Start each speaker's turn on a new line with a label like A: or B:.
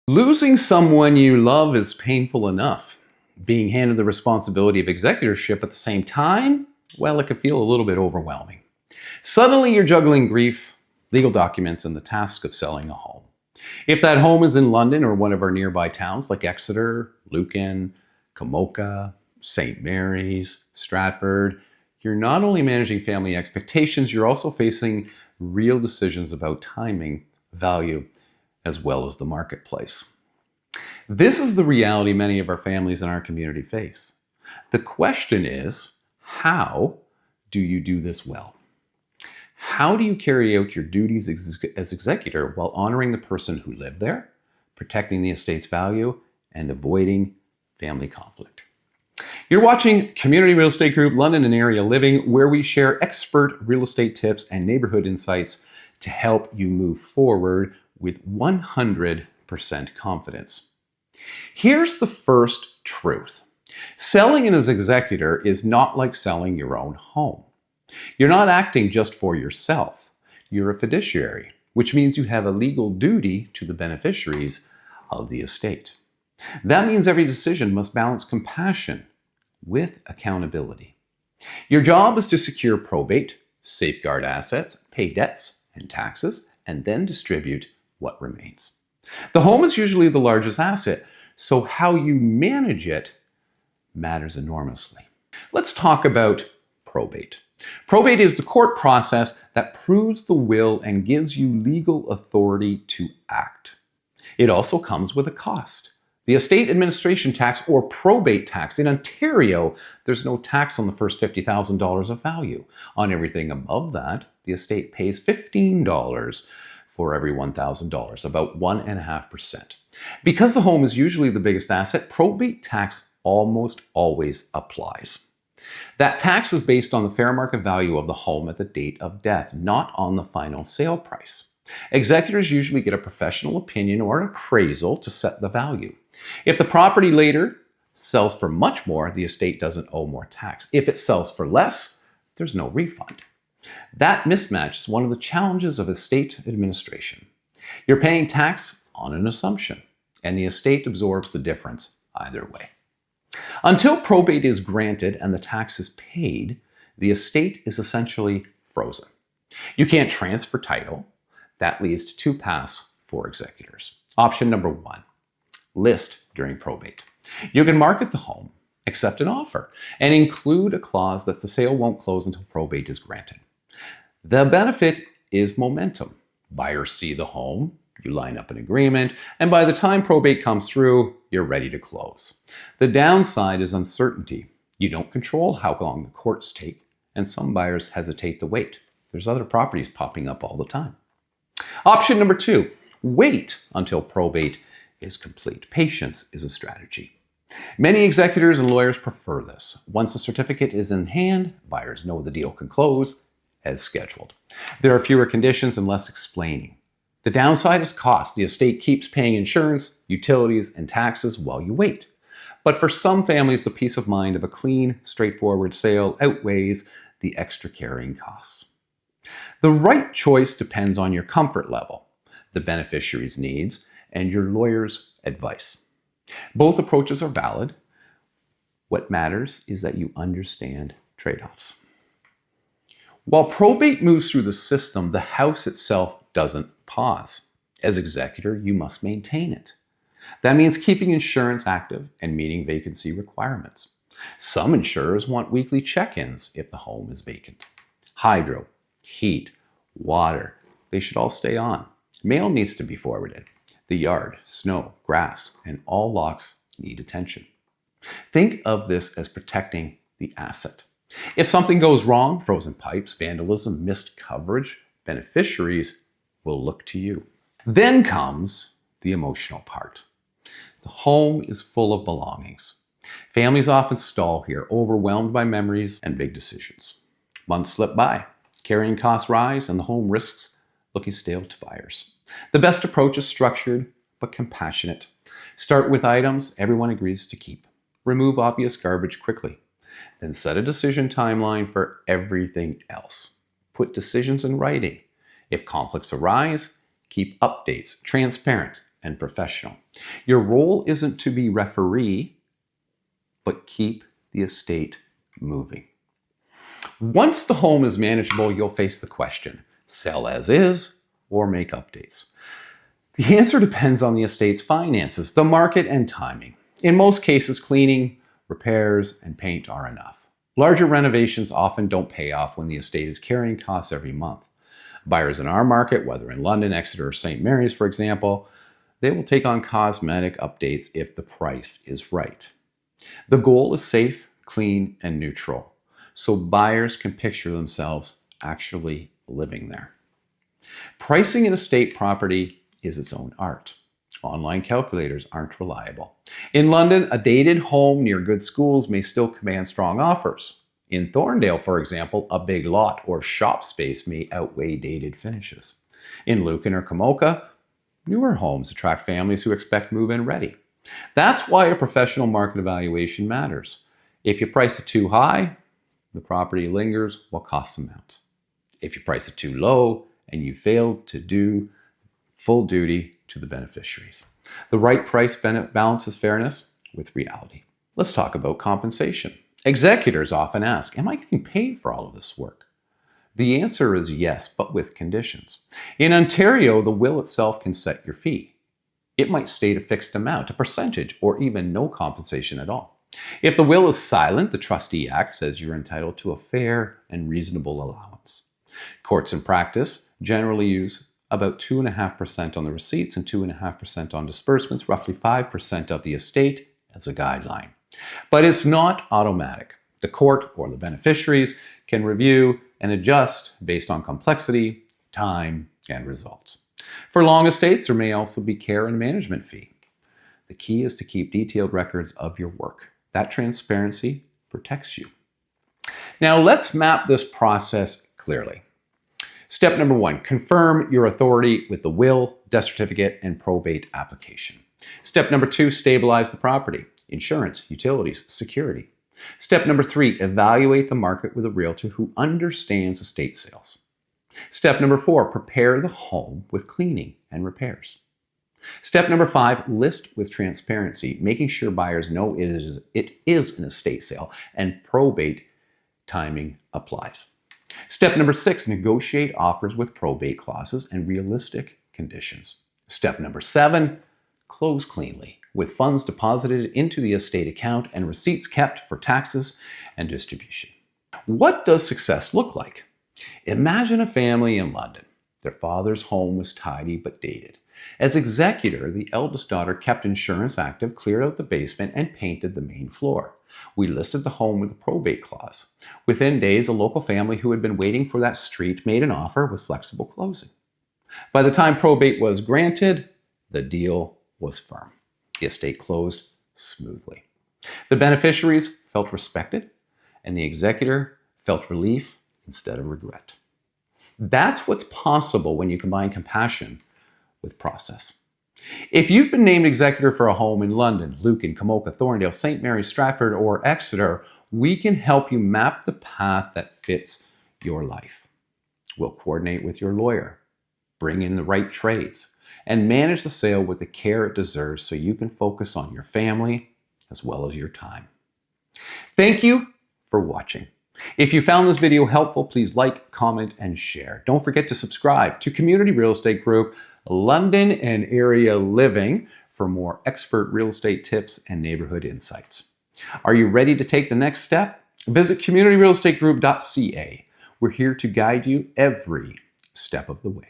A: Losing someone you love is painful enough. Being handed the responsibility of executorship at the same time, well, it can feel a little bit overwhelming. Suddenly you're juggling grief, legal documents, and the task of selling a home. If that home is in London or one of our nearby towns like Exeter, Lucan, Komoka, St. Mary's, Stratford, you're not only managing family expectations, you're also facing real decisions about timing, value, as well as the marketplace. This is the reality many of our families in our community face. The question is, how do you do this well? How do you carry out your duties as executor while honoring the person who lived there, protecting the estate's value, and avoiding family conflict? You're watching Community Real Estate Group London and Area Living, where we share expert real estate tips and neighborhood insights to help you move forward with 100% confidence. Here's the first truth. Selling as executor is not like selling your own home. You're not acting just for yourself. You're a fiduciary, which means you have a legal duty to the beneficiaries of the estate. That means every decision must balance compassion with accountability. Your job is to secure probate, safeguard assets, pay debts and taxes, and then distribute what remains. The home is usually the largest asset, so how you manage it matters enormously. Let's talk about probate. Probate is the court process that proves the will and gives you legal authority to act. It also comes with a cost. The estate administration tax or probate tax. In Ontario, there's no tax on the first $50,000 of value. On everything above that, the estate pays $15 for every $1,000, about 1.5%. Because the home is usually the biggest asset, probate tax almost always applies. That tax is based on the fair market value of the home at the date of death, not on the final sale price. Executors usually get a professional opinion or an appraisal to set the value. If the property later sells for much more, the estate doesn't owe more tax. If it sells for less, there's no refund. That mismatch is one of the challenges of estate administration. You're paying tax on an assumption, and the estate absorbs the difference either way. Until probate is granted and the tax is paid, the estate is essentially frozen. You can't transfer title. That leads to two paths for executors. Option number one, list during probate. You can market the home, accept an offer, and include a clause that the sale won't close until probate is granted. The benefit is momentum. Buyers see the home, you line up an agreement, and by the time probate comes through, you're ready to close. The downside is uncertainty. You don't control how long the courts take, and some buyers hesitate to wait. There's other properties popping up all the time. Option number two, wait until probate is complete. Patience is a strategy. Many executors and lawyers prefer this. Once a certificate is in hand, buyers know the deal can close as scheduled. There are fewer conditions and less explaining. The downside is cost. The estate keeps paying insurance, utilities, and taxes while you wait. But for some families, the peace of mind of a clean, straightforward sale outweighs the extra carrying costs. The right choice depends on your comfort level, the beneficiary's needs, and your lawyer's advice. Both approaches are valid. What matters is that you understand trade-offs. While probate moves through the system, the house itself doesn't pause. As executor, you must maintain it. That means keeping insurance active and meeting vacancy requirements. Some insurers want weekly check-ins if the home is vacant. Hydro, heat, water, they should all stay on. Mail needs to be forwarded. The yard, snow, grass, and all locks need attention. Think of this as protecting the asset. If something goes wrong, frozen pipes, vandalism, missed coverage, beneficiaries will look to you. Then comes the emotional part. The home is full of belongings. Families often stall here, overwhelmed by memories and big decisions. Months slip by, carrying costs rise, and the home risks looking stale to buyers. The best approach is structured but compassionate. Start with items everyone agrees to keep. Remove obvious garbage quickly. Then set a decision timeline for everything else. Put decisions in writing. If conflicts arise, keep updates transparent and professional. Your role isn't to be referee, but keep the estate moving. Once the home is manageable, you'll face the question, sell as is or make updates. The answer depends on the estate's finances, the market, and timing. In most cases, cleaning, repairs, and paint are enough. Larger renovations often don't pay off when the estate is carrying costs every month. Buyers in our market, whether in London, Exeter, or St. Mary's, for example, they will take on cosmetic updates if the price is right. The goal is safe, clean, and neutral, so buyers can picture themselves actually living there. Pricing an estate property is its own art. Online calculators aren't reliable. In London, a dated home near good schools may still command strong offers. In Thorndale, for example, a big lot or shop space may outweigh dated finishes. In Lucan or Komoka, newer homes attract families who expect move-in ready. That's why a professional market evaluation matters. If you price it too high, the property lingers while costs mount. If you price it too low and you fail to do full duty to the beneficiaries. The right price balances fairness with reality. Let's talk about compensation. Executors often ask, am I getting paid for all of this work? The answer is yes, but with conditions. In Ontario, the will itself can set your fee. It might state a fixed amount, a percentage, or even no compensation at all. If the will is silent, the Trustee Act says you're entitled to a fair and reasonable allowance. Courts in practice generally use about 2.5% on the receipts and 2.5% on disbursements, roughly 5% of the estate as a guideline. But it's not automatic. The court or the beneficiaries can review and adjust based on complexity, time, and results. For long estates, there may also be care and management fee. The key is to keep detailed records of your work. That transparency protects you. Now let's map this process clearly. Step number 1, confirm your authority with the will, death certificate, and probate application. Step number 2, stabilize the property, insurance, utilities, security. Step number 3, evaluate the market with a realtor who understands estate sales. Step number 4, prepare the home with cleaning and repairs. Step number 5, list with transparency, making sure buyers know it is an estate sale and probate timing applies. Step number 6, negotiate offers with probate clauses and realistic conditions. Step number 7, close cleanly, with funds deposited into the estate account and receipts kept for taxes and distribution. What does success look like? Imagine a family in London. Their father's home was tidy but dated. As executor, the eldest daughter kept insurance active, cleared out the basement, and painted the main floor. We listed the home with a probate clause. Within days, a local family who had been waiting for that street made an offer with flexible closing. By the time probate was granted, the deal was firm. The estate closed smoothly. The beneficiaries felt respected, and the executor felt relief instead of regret. That's what's possible when you combine compassion with process. If you've been named executor for a home in London, Lucan, Komoka, Thorndale, St. Mary's, Stratford, or Exeter, we can help you map the path that fits your life. We'll coordinate with your lawyer, bring in the right trades, and manage the sale with the care it deserves so you can focus on your family as well as your time. Thank you for watching. If you found this video helpful, please like, comment, and share. Don't forget to subscribe to Community Real Estate Group, London and Area Living for more expert real estate tips and neighborhood insights. Are you ready to take the next step? Visit communityrealestategroup.ca. We're here to guide you every step of the way.